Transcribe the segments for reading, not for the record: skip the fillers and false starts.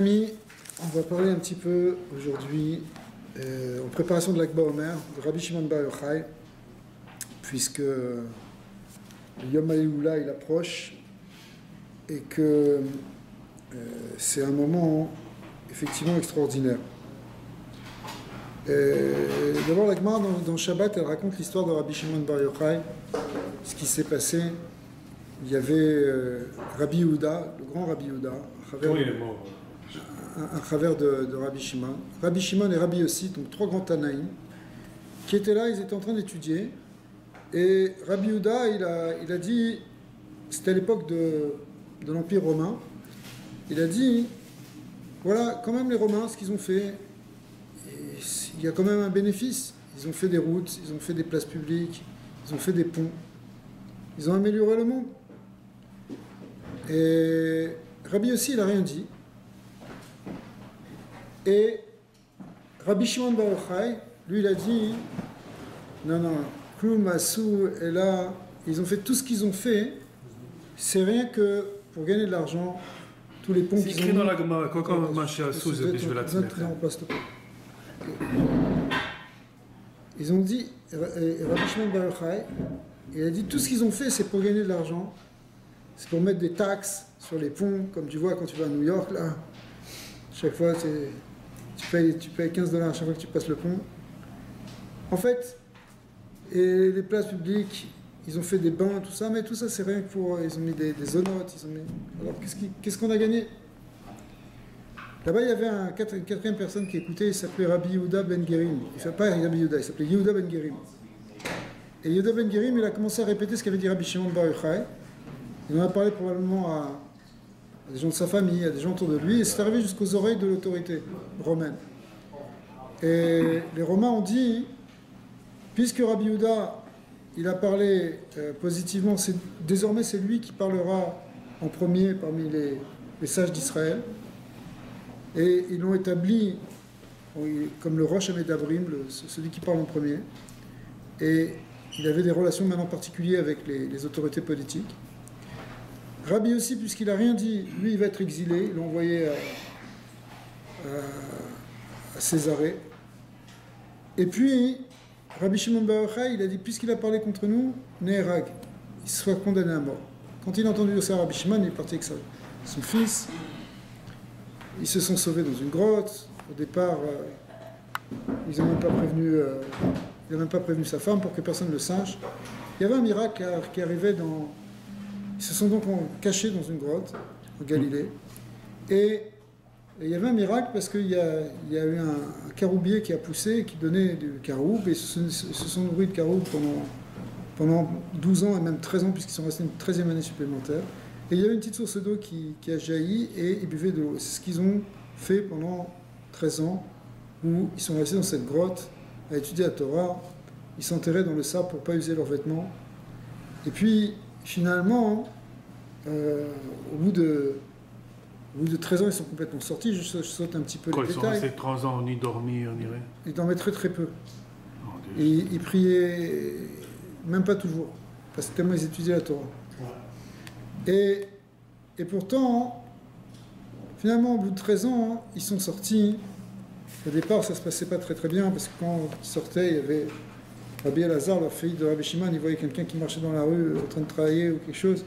Amis, on va parler un petit peu aujourd'hui en préparation de l'Akba Omer de Rabbi Shimon Bar Yochai, puisque le Yom HaEloula il approche et que c'est un moment effectivement extraordinaire. D'abord, l'Akba dans Shabbat, elle raconte l'histoire de Rabbi Shimon Bar Yochai, ce qui s'est passé. Il y avait Rabbi Yehuda, le grand Rabbi Yehuda, un travers de Rabbi Shimon. Rabbi Shimon et Rabbi Yossi, donc trois grands Tanaïm, qui étaient là, ils étaient en train d'étudier. Et Rabbi Yehuda, il a dit, c'était à l'époque de l'Empire romain, il a dit, voilà, quand même les Romains, ce qu'ils ont fait, il y a quand même un bénéfice. Ils ont fait des routes, ils ont fait des places publiques, ils ont fait des ponts, ils ont amélioré le monde. Et Rabbi Yossi, il n'a rien dit. Et Rabbi Shimon Bar Yochai, lui, il a dit, non, Kloum, Asou, et là, ils ont fait tout ce qu'ils ont fait, c'est rien que pour gagner de l'argent, tous les ponts qu'ils ont mis. C'est écrit dans la Gemara, quand marché à sous, je vais la mettre. Ils ont dit, Rabbi Shimon Bar Yochai, il a dit, tout ce qu'ils ont fait, c'est pour gagner de l'argent, c'est pour mettre des taxes sur les ponts, comme tu vois quand tu vas à New York, là, chaque fois, tu payes $15 à chaque fois que tu passes le pont. En fait, et les places publiques, ils ont fait des bains, tout ça, mais tout ça, c'est rien que pour... Ils ont mis des zonotes, ils ont mis... Alors, qu'est-ce qu'on a gagné? Là-bas, il y avait une quatrième personne qui écoutait, il s'appelait Rabbi Yehuda Ben Gerim. Il ne s'appelait pas Rabbi Yehuda, il s'appelait Yehuda Ben Gerim. Et Yehuda Ben Gerim, il a commencé à répéter ce qu'avait dit Rabbi Shimon Bar Yochai. Il en a parlé probablement à des gens de sa famille, à des gens autour de lui, et c'est arrivé jusqu'aux oreilles de l'autorité romaine. Et les Romains ont dit, puisque Rabbi Yehuda, il a parlé positivement, désormais c'est lui qui parlera en premier parmi les sages d'Israël, et ils l'ont établi comme le Rosh Hamedabrim, celui qui parle en premier, et il avait des relations maintenant particulières avec les autorités politiques. Rabbi aussi, puisqu'il n'a rien dit, lui, il va être exilé. Ils l'ont envoyé à Césarée. Et puis, Rabbi Shimon Bar Yochai, il a dit, puisqu'il a parlé contre nous, Neherag, il soit condamné à mort. Quand il a entendu ça, Rabbi Shimon, il est parti avec son fils. Ils se sont sauvés dans une grotte. Au départ, ils n'ont même pas prévenu, il n'a même pas prévenu sa femme pour que personne ne le sache. Il y avait un miracle qui arrivait dans... Ils se sont donc cachés dans une grotte, en Galilée. Et il y avait un miracle parce qu'il y a eu un caroubier qui a poussé, qui donnait du caroube, et ils se sont nourris de caroube pendant 12 ans et même 13 ans, puisqu'ils sont restés une 13e année supplémentaire. Et il y a eu une petite source d'eau qui a jailli et ils buvaient de l'eau. C'est ce qu'ils ont fait pendant 13 ans, où ils sont restés dans cette grotte à étudier la Torah. Ils s'enterraient dans le sable pour ne pas user leurs vêtements. Et puis, finalement, au bout de 13 ans, ils sont complètement sortis. Je saute un petit peu les détails. Ils sont restés 3 ans, ni dormi, on dirait. Ils dormaient très très peu. Et ils priaient même pas toujours, parce que tellement ils étudiaient la Torah. Et pourtant, finalement, au bout de 13 ans, ils sont sortis. Au départ, ça se passait pas très très bien, parce que quand ils sortaient, il y avait Rabbi Elazar, leur fille de Rabbi Shimon, il voyait quelqu'un qui marchait dans la rue en train de travailler ou quelque chose.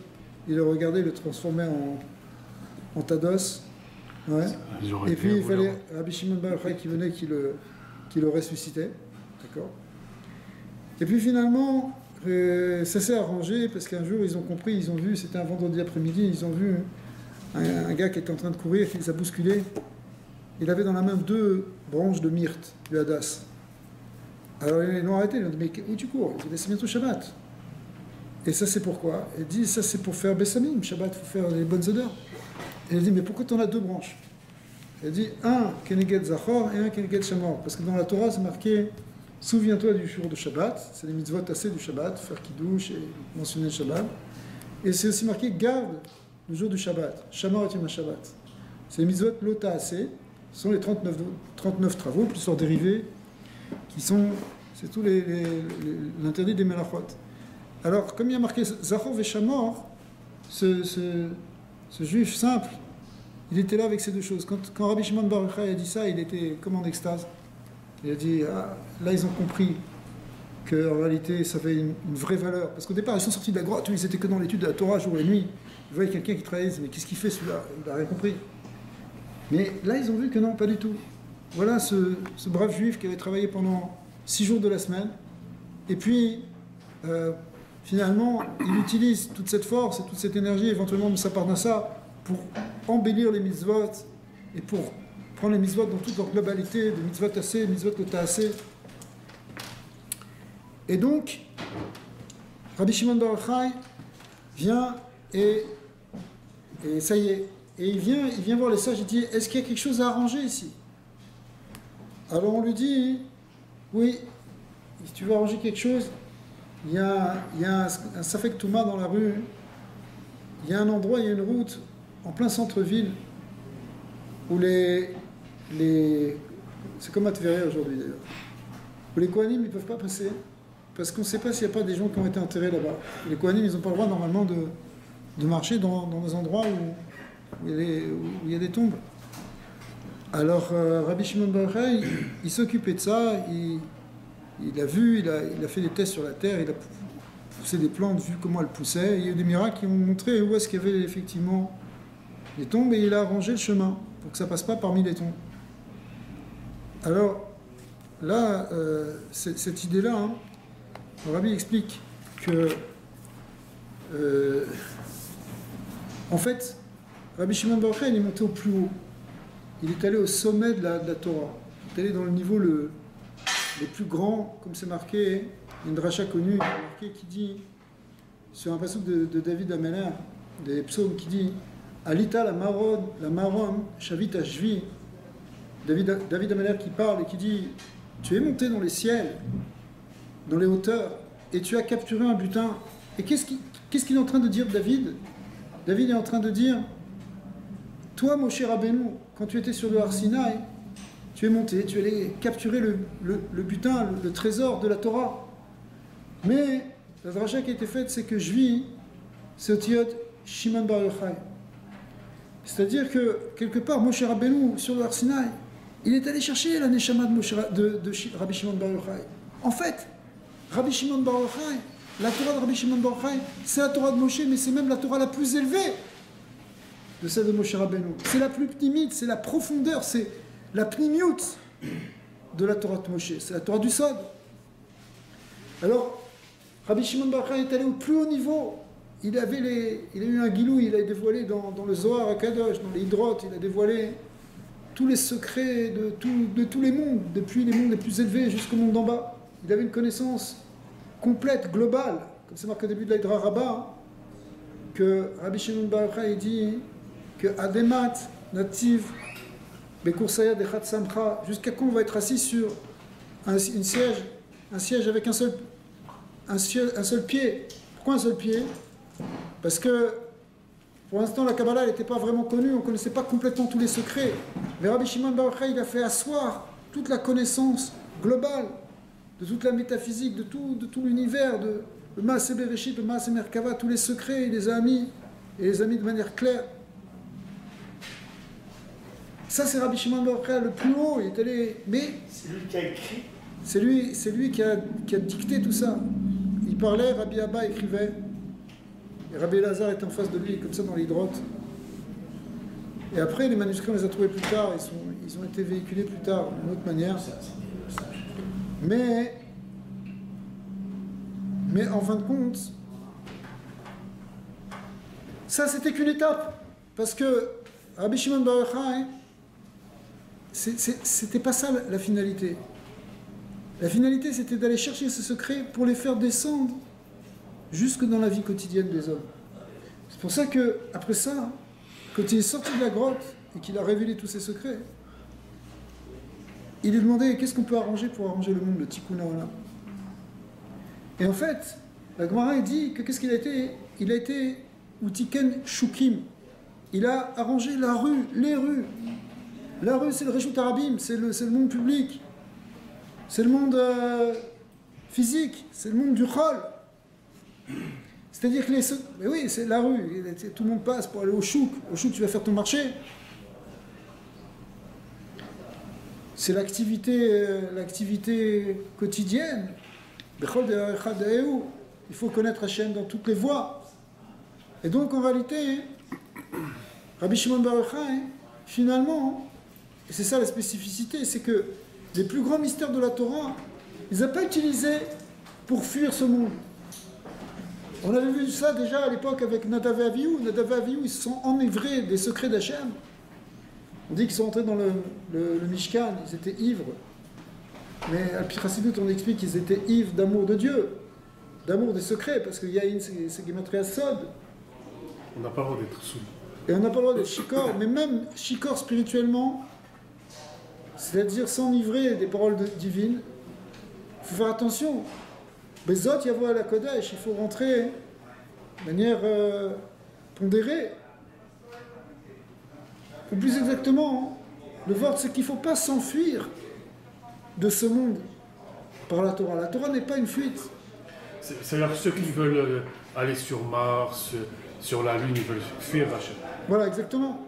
Il le regardait, il le transformait en tas d'os. Ouais. Et puis il fallait Rabbi Shimon Bar Yochai qui venait, qui le ressuscitait. D'accord. Et puis finalement, ça s'est arrangé parce qu'un jour ils ont compris, ils ont vu, c'était un vendredi après-midi, ils ont vu un gars qui était en train de courir, qui les a bousculés. Il avait dans la main 2 branches de myrte, du hadas. Alors ils l'ont arrêté, ils lui ont dit, mais où tu cours? Il dit, c'est bientôt Shabbat. Et ça c'est pourquoi? Il dit, ça c'est pour faire Bessamim, Shabbat, il faut faire les bonnes odeurs. Et il dit, mais pourquoi tu en as 2 branches? Il dit, un Keneged Zachor et un Keneged Shamor. Parce que dans la Torah c'est marqué, souviens-toi du jour de Shabbat, c'est les mitzvot assez du Shabbat, faire Kiddush et mentionner le Shabbat. Et c'est aussi marqué, garde le jour du Shabbat, Shamor et Yom Shabbat. C'est les mitzvot Lota assez, ce sont les 39 travaux, plus leurs dérivés, qui sont, c'est tout l'interdit des melachot. Alors, comme il y a marqué Zachor et Shamor, ce juif simple, il était là avec ces deux choses. Quand Rabbi Shimon Bar Yochai a dit ça, il était comme en extase. Il a dit, ah, là ils ont compris qu'en réalité ça avait une vraie valeur. Parce qu'au départ ils sont sortis de la grotte, ils étaient que dans l'étude de la Torah jour et nuit. Ils voyaient quelqu'un qui travaillait, ils disaient, mais qu'est-ce qu'il fait celui-là? Il n'a rien compris. Mais là ils ont vu que non, pas du tout. Voilà ce brave juif qui avait travaillé pendant 6 jours de la semaine. Et puis, finalement, il utilise toute cette force et toute cette énergie, éventuellement de sa parnassa, pour embellir les mitzvot et pour prendre les mitzvot dans toute leur globalité, des mitzvot assez, des mitzvot le assez. Et donc, Rabbi Shimon Bar Yochai vient et ça y est. Et il vient voir les sages, il dit, est-ce qu'il y a quelque chose à arranger ici? Alors on lui dit, oui, si tu veux arranger quelque chose, il y a un Safek Touma dans la rue, il y a un endroit, il y a une route en plein centre-ville où c'est comme à Tveria aujourd'hui d'ailleurs, où les Kohanim ne peuvent pas passer parce qu'on ne sait pas s'il n'y a pas des gens qui ont été enterrés là-bas. Les Kohanim, ils n'ont pas le droit normalement de marcher dans des endroits où il y a des tombes. Alors Rabbi Shimon Bar Yochai, il s'occupait de ça, il a vu, il a fait des tests sur la terre, il a poussé des plantes, vu comment elles poussaient, il y a eu des miracles qui ont montré où est-ce qu'il y avait effectivement les tombes, et il a arrangé le chemin pour que ça ne passe pas parmi les tombes. Alors là, cette idée-là, hein, le Rabbi explique que en fait, Rabbi Shimon Bar Yochai, il est monté au plus haut. Il est allé au sommet de la Torah. Il est allé dans le niveau le plus grand, comme c'est marqué, il y a une dracha connue qui dit, sur un passage de David Ameler, des psaumes, qui dit Alita la maron, shavit ashvi. David Ameler qui parle et qui dit, tu es monté dans les ciels, dans les hauteurs, et tu as capturé un butin. Et qu'est-ce qu'il est en train de dire, David? David est en train de dire, toi, Moshe Rabbeinu, quand tu étais sur le Har Sinaï, tu es monté, tu allais capturer le butin, le trésor de la Torah. Mais la dracha qui a été faite, c'est que je vis, c'est Otiyot Shimon Bar Yochai. C'est-à-dire que, quelque part, Moshe Rabbeinu, sur le Har Sinaï, il est allé chercher la neshama de Rabbi Shimon Bar Yochai. En fait, Rabbi Shimon Bar Yochai, la Torah de Rabbi Shimon Bar Yochai, c'est la Torah de Moshe, mais c'est même la Torah la plus élevée de celle de Moshe Rabbeinu. C'est la plus pnimite, c'est la profondeur, c'est la pnimiout de la Torah de Moshe, c'est la Torah du Sod. Alors, Rabbi Shimon Bar Yochai est allé au plus haut niveau. Il a eu un guilou, il a dévoilé dans le Zohar à Kadosh, dans les Hydrotes, il a dévoilé tous les secrets de tous les mondes, depuis les mondes les plus élevés jusqu'au monde d'en bas. Il avait une connaissance complète, globale, comme c'est marqué au début de l'Hydra Rabbah, que Rabbi Shimon Bar Yochai dit que Ademat Nativ Bekursaya Dechat Samcha, jusqu'à quand on va être assis sur un siège avec un seul pied. Pourquoi un seul pied? Parce que pour l'instant la Kabbalah n'était pas vraiment connue, on ne connaissait pas complètement tous les secrets. Mais Rabbi Shimon Bar Yochai, il a fait asseoir toute la connaissance globale de toute la métaphysique, de tout l'univers, de Maaseh Bereshit, de Maaseh Merkava, tous les secrets, il les a mis, et les a mis de manière claire. Ça, c'est Rabbi Shimon Bar Yochai, le plus haut, il est allé... Mais c'est lui qui a écrit. C'est lui qui a dicté tout ça. Il parlait, Rabbi Abba écrivait, et Rabbi Elazar était en face de lui, comme ça dans les Hydrotes. Et après, les manuscrits, on les a trouvés plus tard, ils ont été véhiculés plus tard, d'une autre manière. Mais en fin de compte, ça c'était qu'une étape, parce que Rabbi Shimon Bar Yochai, c'était pas ça la finalité. La finalité, c'était d'aller chercher ces secrets pour les faire descendre jusque dans la vie quotidienne des hommes. C'est pour ça que après ça, quand il est sorti de la grotte et qu'il a révélé tous ses secrets, il lui demandait qu'est-ce qu'on peut arranger pour arranger le monde, le Tikkun Olam. Et en fait, la Gemara dit que qu'est-ce qu'il a été? Il a été Utiken Shukim. Il a arrangé la rue, les rues. La rue, c'est le Reshut Arabim, c'est le monde public. C'est le monde physique, c'est le monde du Chol. C'est-à-dire que mais oui, c'est la rue. Tout le monde passe pour aller au chouk. Au chouk, tu vas faire ton marché. c'est l'activité quotidienne. Il faut connaître Hachem dans toutes les voies. Et donc, en réalité, Rabbi Shimon Bar Yochai, finalement, et c'est ça la spécificité, c'est que les plus grands mystères de la Torah, ils n'ont pas utilisé pour fuir ce monde. On avait vu ça déjà à l'époque avec Nadav et Avihu. Nadav et Avihu, ils se sont enivrés des secrets d'Hachem. On dit qu'ils sont entrés dans le Mishkan, ils étaient ivres. Mais à Chassidut, on explique qu'ils étaient ivres d'amour de Dieu, d'amour des secrets, parce qu'il y a une, c'est Gematria Sod. On n'a pas le droit d'être sous. Et on n'a pas le droit d'être shikor, mais même shikor spirituellement, c'est-à-dire s'enivrer des paroles divines, il faut faire attention. Bezot yavo à la Kodesh, il faut rentrer de manière pondérée. Ou plus exactement, le vort, c'est qu'il ne faut pas s'enfuir de ce monde par la Torah. La Torah n'est pas une fuite. C'est-à-dire ceux qui veulent aller sur Mars, sur la Lune, ils veulent fuir Hachem. Voilà, exactement.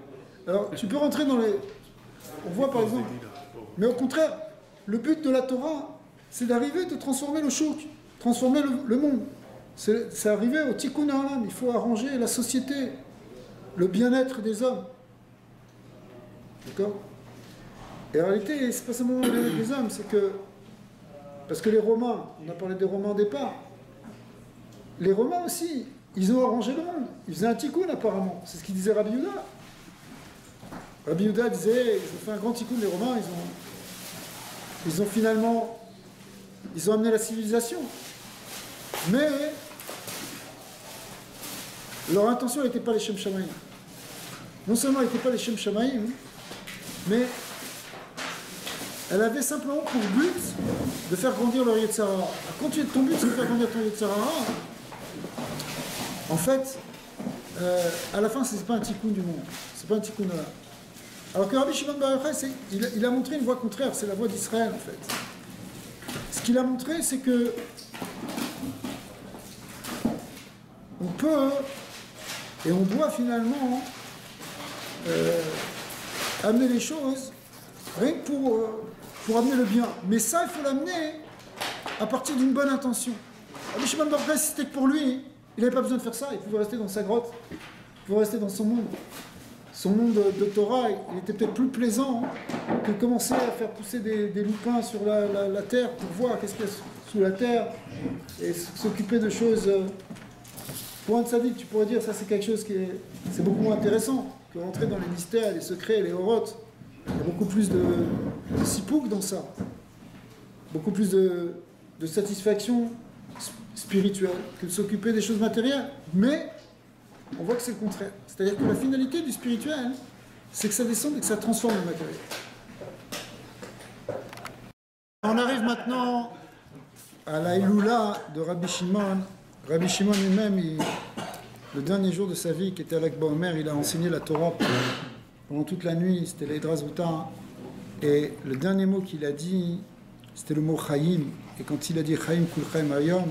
Alors, tu peux rentrer dans les... On voit par exemple... Mais au contraire, le but de la Torah, c'est d'arriver de transformer le chouk, transformer le monde. C'est arriver au tikkun ha'olam. Il faut arranger la société, le bien-être des hommes. D'accord? Et en réalité, c'est pas seulement le bien-être des hommes, c'est que... Parce que les Romains, on a parlé des Romains au départ, les Romains aussi, ils ont arrangé le monde. Ils faisaient un tikkun apparemment. C'est ce qu'il disait Rabbi Yehuda. Rabbi Yehuda disait, ils ont fait un grand tikkun, les Romains, ils ont finalement, ils ont amené la civilisation. Mais leur intention n'était pas les Shem Shamaïm. Non seulement elle n'était pas les Shem Shamaïm, mais elle avait simplement pour but de faire grandir leur Yetzer Hara. Quand ton but c'est de faire grandir ton Yetzer Hara, en fait, à la fin, c'est pas un tikkun du monde. C'est pas un tikkun là. Alors que Rabbi Shimon Bar Yochai, il a montré une voie contraire, c'est la voie d'Israël en fait. Ce qu'il a montré, c'est que on peut et on doit finalement amener les choses rien que pour amener le bien. Mais ça, il faut l'amener à partir d'une bonne intention. Rabbi Shimon Bar Yochai, c'était que pour lui, il n'avait pas besoin de faire ça, il pouvait rester dans sa grotte, il pouvait rester dans son monde. Son monde de Torah, il était peut-être plus plaisant que commencer à faire pousser des lupins sur la terre pour voir qu'est-ce qu'il y a sous la terre et s'occuper de choses. Pour un tzaddik, tu pourrais dire ça c'est quelque chose c'est beaucoup moins intéressant que rentrer dans les mystères, les secrets, les horotes. Il y a beaucoup plus de sipouk dans ça, beaucoup plus de satisfaction spirituelle que de s'occuper des choses matérielles. Mais on voit que c'est le contraire. C'est-à-dire que la finalité du spirituel, c'est que ça descende et que ça transforme le matériel. On arrive maintenant à la Iloula de Rabbi Shimon. Rabbi Shimon lui-même, le dernier jour de sa vie, qui était à Lag Baomer, il a enseigné la Torah pendant toute la nuit, c'était l'Edra Zouta. Et le dernier mot qu'il a dit, c'était le mot Chaim. Et quand il a dit Chaim Kulchem Hayom,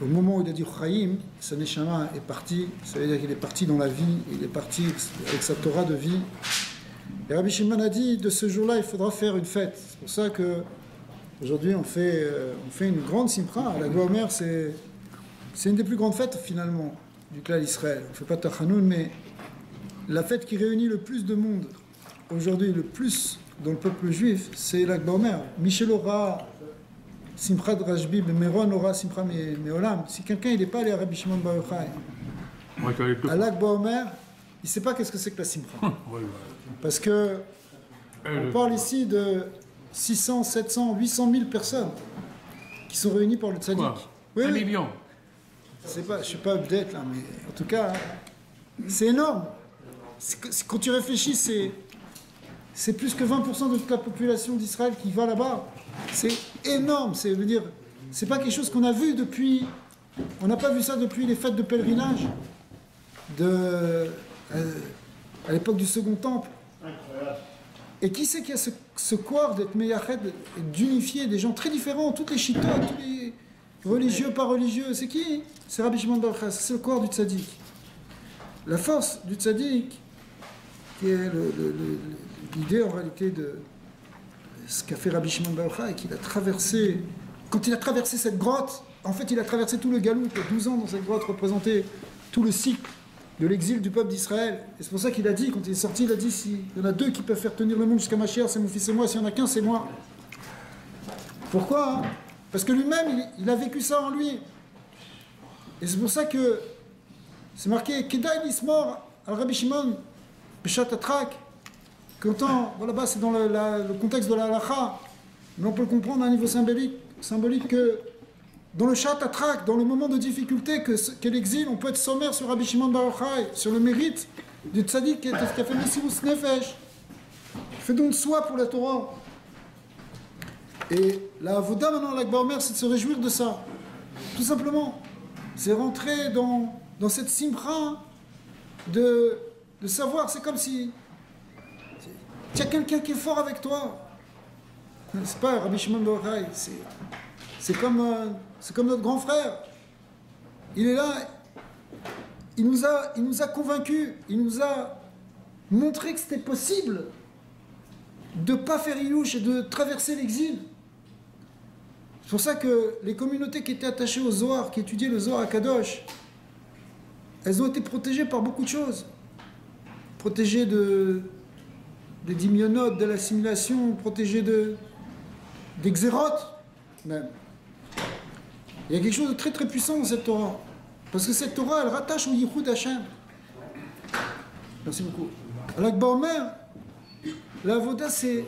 au moment où il a dit Chaim, sa neshama est parti, ça veut dire qu'il est parti dans la vie, il est parti avec sa Torah de vie. Et Rabbi Shimon a dit, de ce jour-là, il faudra faire une fête. C'est pour ça qu'aujourd'hui, on fait une grande simcha. La Gomer, c'est une des plus grandes fêtes, finalement, du clan d'Israël. On ne fait pas Tachanoun, mais la fête qui réunit le plus de monde, aujourd'hui, le plus dans le peuple juif, c'est la Gomer. Michel aura Simcha de Rajbi, Meron aura Simcha Meolam. Si quelqu'un n'est pas allé à Rabbi Shimon Bar Yochai, à Lag Baomer, il ne sait pas qu'est-ce que c'est que la Simcha. Parce que on parle ici de 600, 700, 800 000 personnes qui sont réunies par le tzaddik. Oui, 1 million. Je ne suis pas update là, mais en tout cas, c'est énorme. Quand tu réfléchis, c'est plus que 20% de toute la population d'Israël qui va là-bas. C'est énorme, c'est pas quelque chose qu'on a vu depuis, on n'a pas vu ça depuis les fêtes de pèlerinage à l'époque du Second Temple. Et qui c'est qui a ce corps d'être meyached, d'unifier des gens très différents, toutes les chitotes, tous les religieux, pas religieux, c'est qui? C'est Rabbi Shimon Bar Yochai, c'est le corps du tzaddik. La force du tzaddik, qui est le l'idée en réalité de ce qu'a fait Rabbi Shimon Bar Yochai, qu'il a traversé, quand il a traversé cette grotte, en fait il a traversé tout le galout, il a 12 ans dans cette grotte, représentait tout le cycle de l'exil du peuple d'Israël. Et c'est pour ça qu'il a dit, quand il est sorti, il a dit, s'il y en a deux qui peuvent faire tenir le monde jusqu'à Mashiach, c'est mon fils et moi, s'il y en a qu'un, c'est moi. Pourquoi? Parce que lui-même, il a vécu ça en lui. Et c'est pour ça que c'est marqué Kedai Lismor al Rabbi Shimon Beshat Atrak. Voilà, c'est dans le contexte de la halacha, mais on peut le comprendre à un niveau symbolique que dans le Shat Atrak, dans le moment de difficulté qu'est l'exil, on peut être sommaire sur Rabbi Shimon Bar Yochai, sur le mérite du tzaddik qui a fait Messirus Nefesh, qui fait don de soi pour la Torah. Et la avoda maintenant, l'Akba Omer, c'est de se réjouir de ça. Tout simplement. C'est rentrer dans cette simcha de savoir, c'est comme si il y a quelqu'un qui est fort avec toi. C'est pas Rabbi Shimon Bar Yochai, c'est comme notre grand frère. Il est là, il nous a convaincus, il nous a montré que c'était possible de ne pas faire Ilouche et de traverser l'exil. C'est pour ça que les communautés qui étaient attachées au Zohar, qui étudiaient le Zohar à Kadosh, elles ont été protégées par beaucoup de choses. Protégées des dimyonotes, de l'assimilation, protégées des xérotes, même. Il y a quelque chose de très très puissant dans cette Torah. Parce que cette Torah, elle rattache au Yichud Hashem. Merci beaucoup. L'Akba Omer, la Avoda, c'est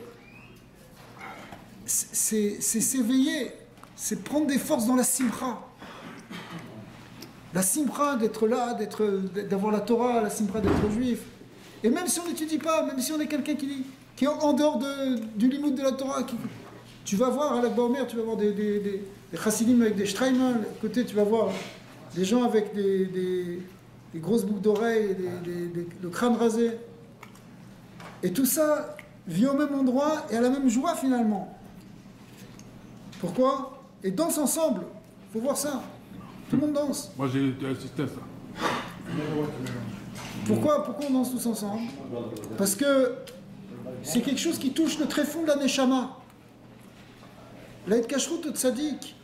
s'éveiller, c'est prendre des forces dans la simcha. La simcha d'être là, d'avoir la Torah, la simcha d'être juif. Et même si on n'étudie pas, même si on est quelqu'un qui est en dehors du limoud de la Torah, tu vas voir à l'Akba Omer, tu vas voir des chassidim avec des shtreimel, à côté tu vas voir des gens avec des grosses boucles d'oreilles, le crâne rasé. Et tout ça vit au même endroit et à la même joie finalement. Pourquoi? Et danse ensemble. Il faut voir ça. Tout le monde danse. Moi j'ai assisté à ça. Pourquoi on danse tous ensemble? Parce que c'est quelque chose qui touche le tréfonds de la neshama. La Kashrut au tzaddik,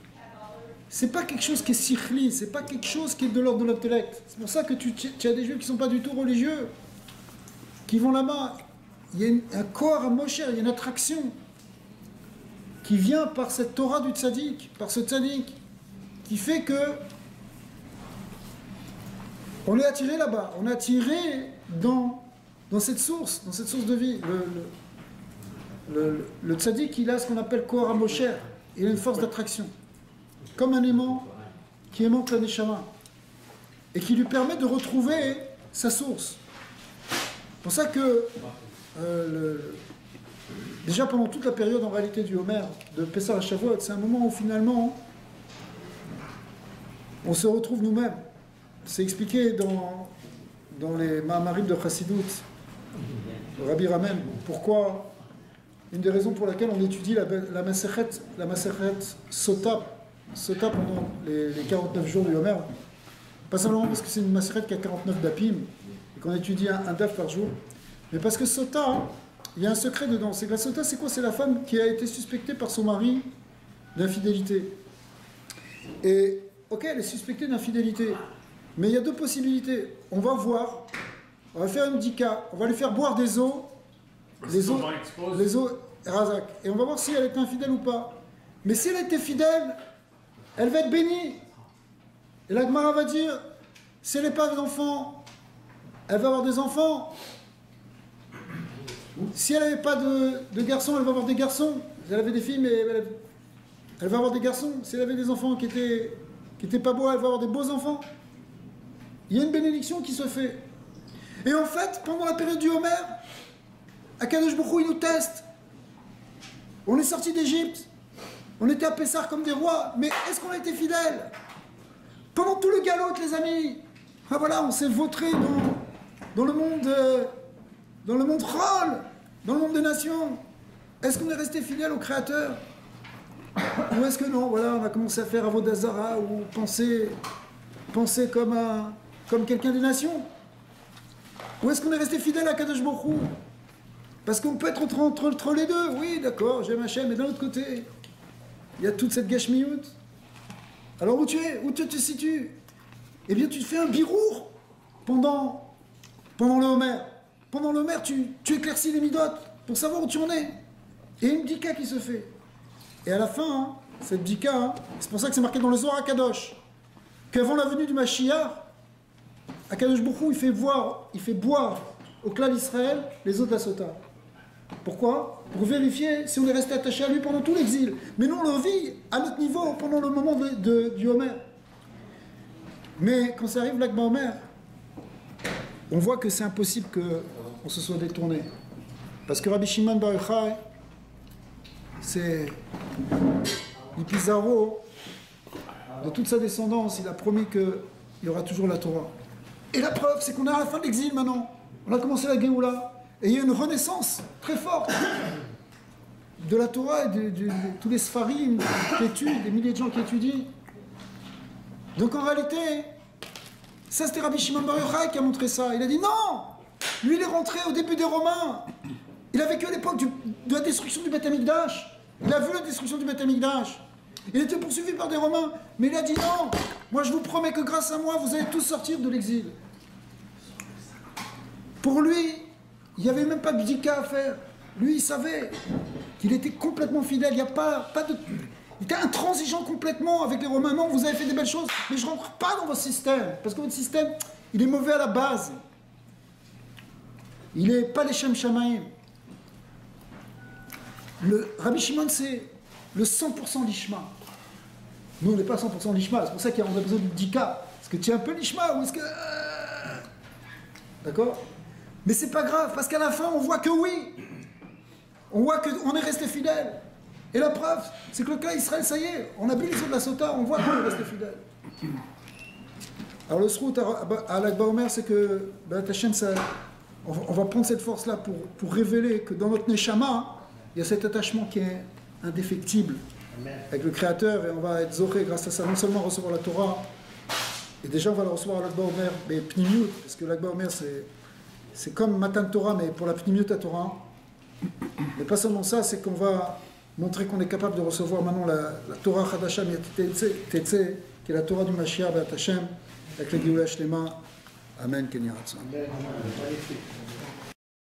c'est pas quelque chose qui est sikhli, c'est pas quelque chose qui est de l'ordre de l'intellect. C'est pour ça que tu as des juifs qui sont pas du tout religieux, qui vont là-bas. Il y a un corps à Moshe, il y a une attraction qui vient par cette Torah du tzaddik, par ce tzaddik, qui fait que on est attiré là-bas, on est attiré dans cette source de vie. Le tzaddik, il a ce qu'on appelle Kohar Moshe, il a une force d'attraction, comme un aimant qui aimante la neshama, et qui lui permet de retrouver sa source. C'est pour ça que déjà pendant toute la période en réalité du Homer, de Pessah à Shavuot, c'est un moment où finalement on se retrouve nous-mêmes. C'est expliqué dans les Mahamarim de Chassidut, Rabbi Ramen, pourquoi, une des raisons pour laquelle on étudie la Masechet Sota pendant les 49 jours du Homer, pas simplement parce que c'est une Masechet qui a 49 dapim, et qu'on étudie un daf par jour, mais parce que Sota, il y a un secret dedans. C'est que la Sota, c'est quoi? C'est la femme qui a été suspectée par son mari d'infidélité. Et, ok, elle est suspectée d'infidélité, mais il y a deux possibilités. On va voir, on va faire une dika, on va lui faire boire des eaux, les eaux Razak, et on va voir si elle est infidèle ou pas. Mais si elle était fidèle, elle va être bénie. Et la Gemara va dire, si elle n'est pas d'enfants, elle va avoir des enfants. Si elle n'avait pas de garçons, elle va avoir des garçons. Si elle avait des filles, mais elle va avoir des garçons. Si elle avait des enfants qui étaient pas beaux, elle va avoir des beaux enfants. Il y a une bénédiction qui se fait. Et en fait, pendant la période du Homer, Akadosh Baruch Hu, il nous teste. On est sorti d'Égypte. On était à Pessah comme des rois. Mais est-ce qu'on a été fidèles? Pendant tout le galop, les amis. Ah voilà, on s'est vautré dans le monde Chol, dans le monde des nations. Est-ce qu'on est resté fidèle au Créateur? Ou est-ce que non? Voilà, on a commencé à faire Avodah Zara ou penser comme quelqu'un des nations. Ou est-ce qu'on est resté fidèle à Kadosh Baruch Hu? Parce qu'on peut être entre les deux. Oui, d'accord, j'aime Hachem, mais d'un autre côté, il y a toute cette gashmiout. Alors où tu es? Où tu te situes? Eh bien, tu te fais un birour pendant le Homer. Pendant le Homer, tu éclaircis les midotes pour savoir où tu en es. Et une bdika qui se fait. Et à la fin, hein, cette bdika, hein, c'est pour ça que c'est marqué dans le Zohar HaKadosh, qu'avant la venue du Mashiach, Akadosh Baruch Hu, il fait boire au clan d'Israël les eaux de la Sota. Pourquoi? Pour vérifier si on est resté attaché à lui pendant tout l'exil. Mais nous, on le vit à notre niveau pendant le moment du Homer. Mais quand ça arrive l'Akba Homer, on voit que c'est impossible qu'on se soit détourné. Parce que Rabbi Shimon Bar Yochai, c'est l'Ipizaro, de toute sa descendance, il a promis qu'il y aura toujours la Torah. Et la preuve, c'est qu'on est à la fin de l'exil maintenant. On a commencé la Géoula. Et il y a une renaissance très forte de la Torah et de tous les Sfarim qui étudient, des milliers de gens qui étudient. Donc en réalité, ça c'était Rabbi Shimon Bar Yochai qui a montré ça. Il a dit non! Lui il est rentré au début des Romains. Il a vécu à l'époque de la destruction du Beth Amikdash. Il a vu la destruction du Beth Amikdash. Il était poursuivi par des Romains. Mais il a dit non! Moi je vous promets que grâce à moi, vous allez tous sortir de l'exil. Pour lui, il n'y avait même pas de bdika à faire. Lui, il savait qu'il était complètement fidèle. Il n'y a pas de... Il était intransigeant complètement avec les Romains. Non, vous avez fait des belles choses, mais je ne rentre pas dans votre système. Parce que votre système, il est mauvais à la base. Il n'est pas les Shem Shamaim. Le Rabbi Shimon, c'est le 100% l'Ishma. Nous, on n'est pas 100% l'Ishma. C'est pour ça qu'on a besoin de bdika. Est-ce que tu es un peu l'Ishma ou est-ce que... D'accord? Mais c'est pas grave, parce qu'à la fin, on voit que oui. On voit qu'on est resté fidèle. Et la preuve, c'est que le cas Israël, ça y est, on a bu les eaux de la Sota, on voit qu'on est resté fidèle. Alors le srout à l'Akba Omer, c'est que, Hachem, on va prendre cette force-là pour révéler que dans notre Neshama, il y a cet attachement qui est indéfectible avec le Créateur, et on va être zoré grâce à ça, non seulement recevoir la Torah, et déjà on va la recevoir à l'Akba Omer, mais Pnimiut, parce que l'Akba Omer, c'est comme Matan Torah, mais pour la Pnimiut à Torah. Mais pas seulement ça, c'est qu'on va montrer qu'on est capable de recevoir maintenant la Torah Chadasham Yatitetse, qui est la Torah du Mashiach B'at Hashem, avec la Géoula Shlema. Amen, Ken Yiratzon.